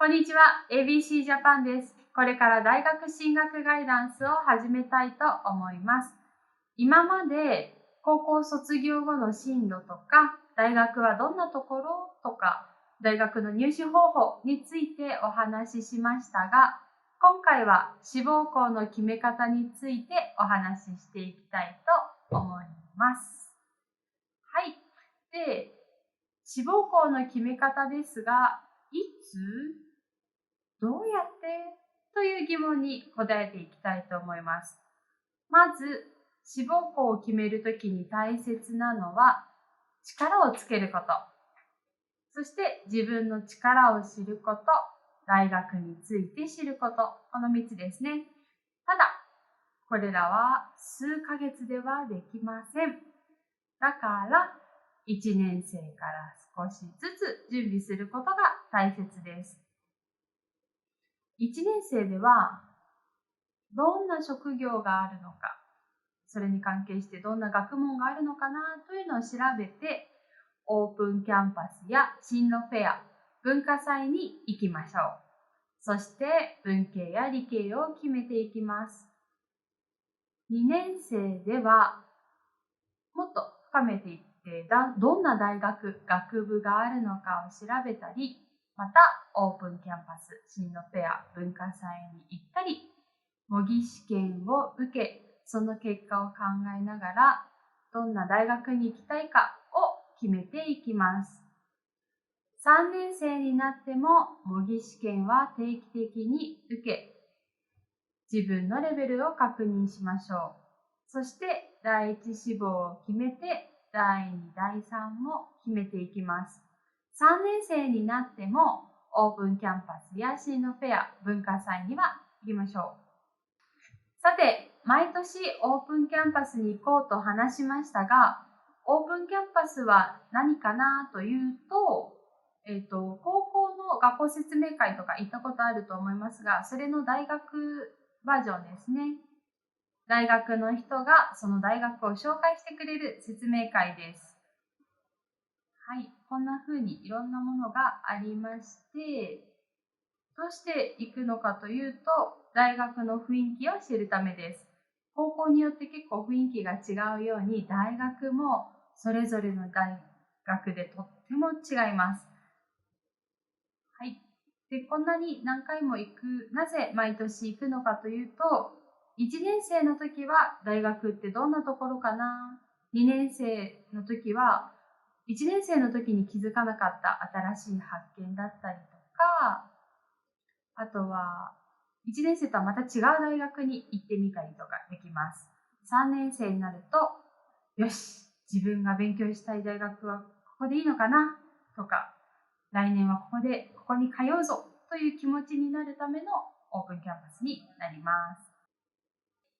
こんにちは、ABC ジャパンです。これから大学進学ガイダンスを始めたいと思います。今まで高校卒業後の進路とか、大学はどんなところとか、大学の入試方法についてお話ししましたが、今回は志望校の決め方についてお話ししていきたいと思います。はい。で、志望校の決め方ですが、いつどうやってという疑問に答えていきたいと思います。まず、志望校を決めるときに大切なのは、力をつけること。そして自分の力を知ること、大学について知ること。この3つですね。ただ、これらは数ヶ月ではできません。だから、1年生から少しずつ準備することが大切です。1年生ではどんな職業があるのか、それに関係してどんな学問があるのかなというのを調べて、オープンキャンパスや進路フェア、文化祭に行きましょう。そして文系や理系を決めていきます。2年生ではもっと深めていってどんな大学、学部があるのかを調べたり、またオープンキャンパス、進路フェア、文化祭に行ったり、模擬試験を受け、その結果を考えながらどんな大学に行きたいかを決めていきます。3年生になっても模擬試験は定期的に受け、自分のレベルを確認しましょう。そして第1志望を決めて第2、第3も決めていきます。3年生になってもオープンキャンパスや進路フェア、文化祭には行きましょう。さて、毎年オープンキャンパスに行こうと話しましたが、オープンキャンパスは何かなというと、高校の学校説明会とか行ったことあると思いますが、それの大学バージョンですね。大学の人がその大学を紹介してくれる説明会です。はい、こんな風にいろんなものがありまして、どうして行くのかというと、大学の雰囲気を知るためです。高校によって結構雰囲気が違うように、大学もそれぞれの大学でとっても違います。はい。で、こんなに何回も行く、なぜ毎年行くのかというと、1年生の時は大学ってどんなところかな、2年生の時は1年生の時に気づかなかった新しい発見だったりとか、あとは1年生とはまた違う大学に行ってみたりとかできます。3年生になると、よし、自分が勉強したい大学はここでいいのかなとか、来年はここに通うぞという気持ちになるためのオープンキャンパスになります。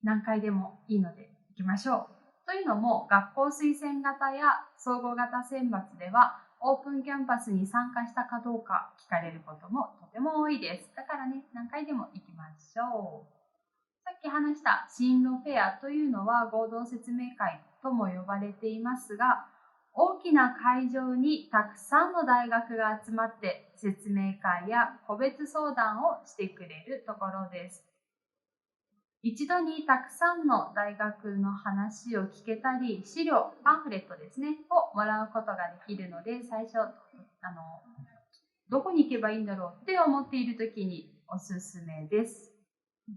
何回でもいいので行きましょう。というのも、学校推薦型や総合型選抜ではオープンキャンパスに参加したかどうか聞かれることもとても多いです。だからね、何回でも行きましょう。さっき話した進路フェアというのは合同説明会とも呼ばれていますが、大きな会場にたくさんの大学が集まって説明会や個別相談をしてくれるところです。一度にたくさんの大学の話を聞けたり、資料、パンフレットですね、をもらうことができるので、最初、どこに行けばいいんだろうって思っているときにおすすめです。で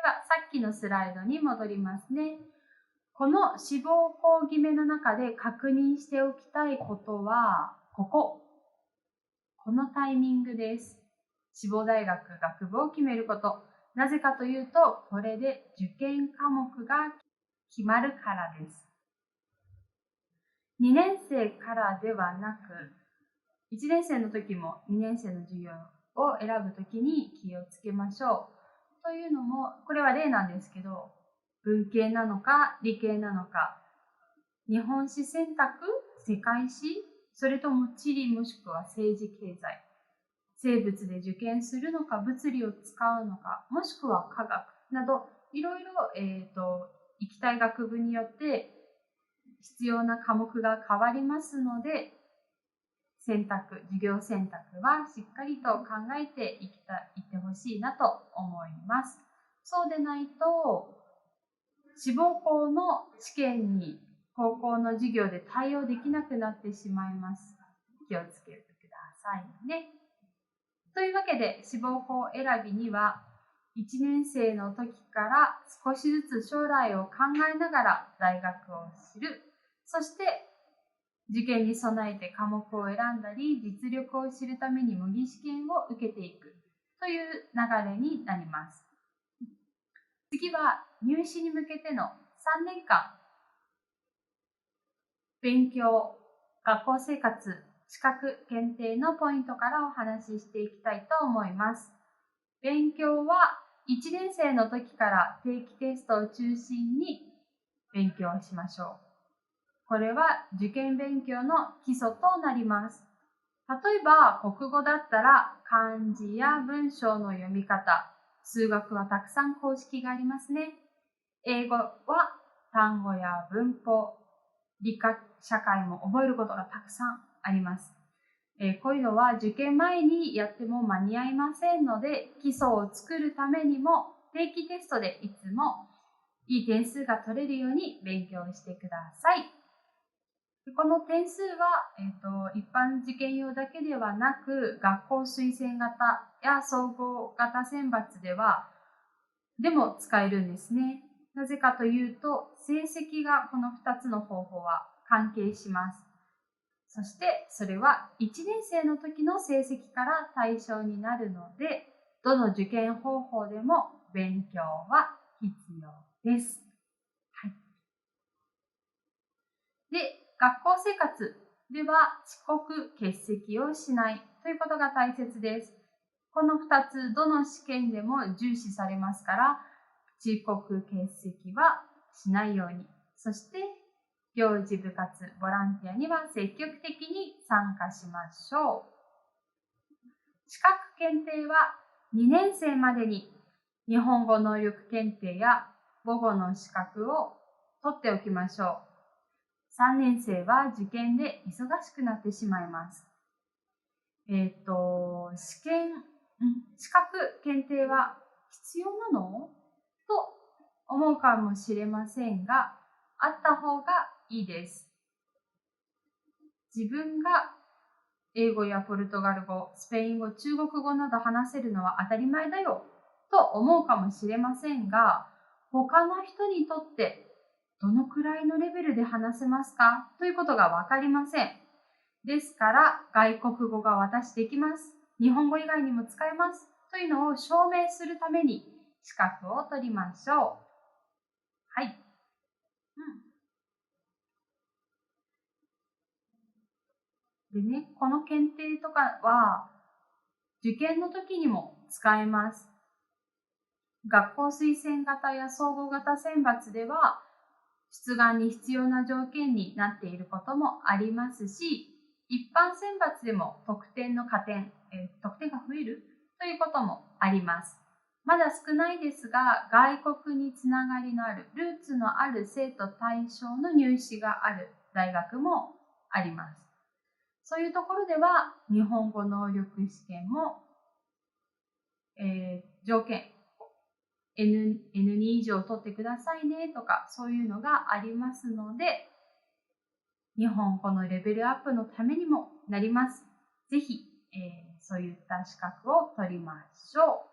は、さっきのスライドに戻りますね。この志望校決めの中で確認しておきたいことは、このタイミングです。志望大学、学部を決めること。なぜかというと、これで受験科目が決まるからです。2年生からではなく、1年生の時も2年生の授業を選ぶときに気をつけましょう。というのも、これは例なんですけど、文系なのか理系なのか、日本史選択、世界史、それとも地理もしくは政治経済、生物で受験するのか物理を使うのか、もしくは科学など、いろいろ行きたい学部によって必要な科目が変わりますので、授業選択はしっかりと考えていってほしいなと思います。そうでないと、志望校の試験に高校の授業で対応できなくなってしまいます。気をつけてくださいね。というわけで、志望校選びには、1年生の時から少しずつ将来を考えながら大学を知る。そして、受験に備えて科目を選んだり、実力を知るために模擬試験を受けていくという流れになります。次は入試に向けての3年間、勉強、学校生活、資格検定のポイントからお話ししていきたいと思います。勉強は1年生の時から定期テストを中心に勉強しましょう。これは受験勉強の基礎となります。例えば国語だったら漢字や文章の読み方、数学はたくさん公式がありますね。英語は単語や文法、理科、社会も覚えることがたくさんあります。こういうのは受験前にやっても間に合いませんので、基礎を作るためにも定期テストでいつもいい点数が取れるように勉強してください。この点数は、一般受験用だけではなく、学校推薦型や総合型選抜でも使えるんですね。なぜかというと、成績がこの2つの方法は関係します。そしてそれは1年生の時の成績から対象になるので、どの受験方法でも勉強は必要です。はい。で、学校生活では遅刻、欠席をしないということが大切です。この2つ、どの試験でも重視されますから、遅刻、欠席はしないように。そして、行事部活、ボランティアには積極的に参加しましょう。資格検定は2年生までに日本語能力検定や母語の資格を取っておきましょう。3年生は受験で忙しくなってしまいます。資格検定は必要なのと思うかもしれませんが、あった方がいいです。自分が英語やポルトガル語、スペイン語、中国語など話せるのは当たり前だよと思うかもしれませんが、他の人にとってどのくらいのレベルで話せますかということがわかりません。ですから、外国語が私できます。日本語以外にも使えますというのを証明するために資格を取りましょう。はい。でね、この検定とかは受験の時にも使えます。学校推薦型や総合型選抜では出願に必要な条件になっていることもありますし、一般選抜でも得点が増えるということもあります。まだ少ないですが、外国につながりのある、ルーツのある生徒対象の入試がある大学もあります。そういうところでは、日本語能力試験も、条件、N2 以上取ってくださいねとか、そういうのがありますので、日本語のレベルアップのためにもなります。ぜひ、そういった資格を取りましょ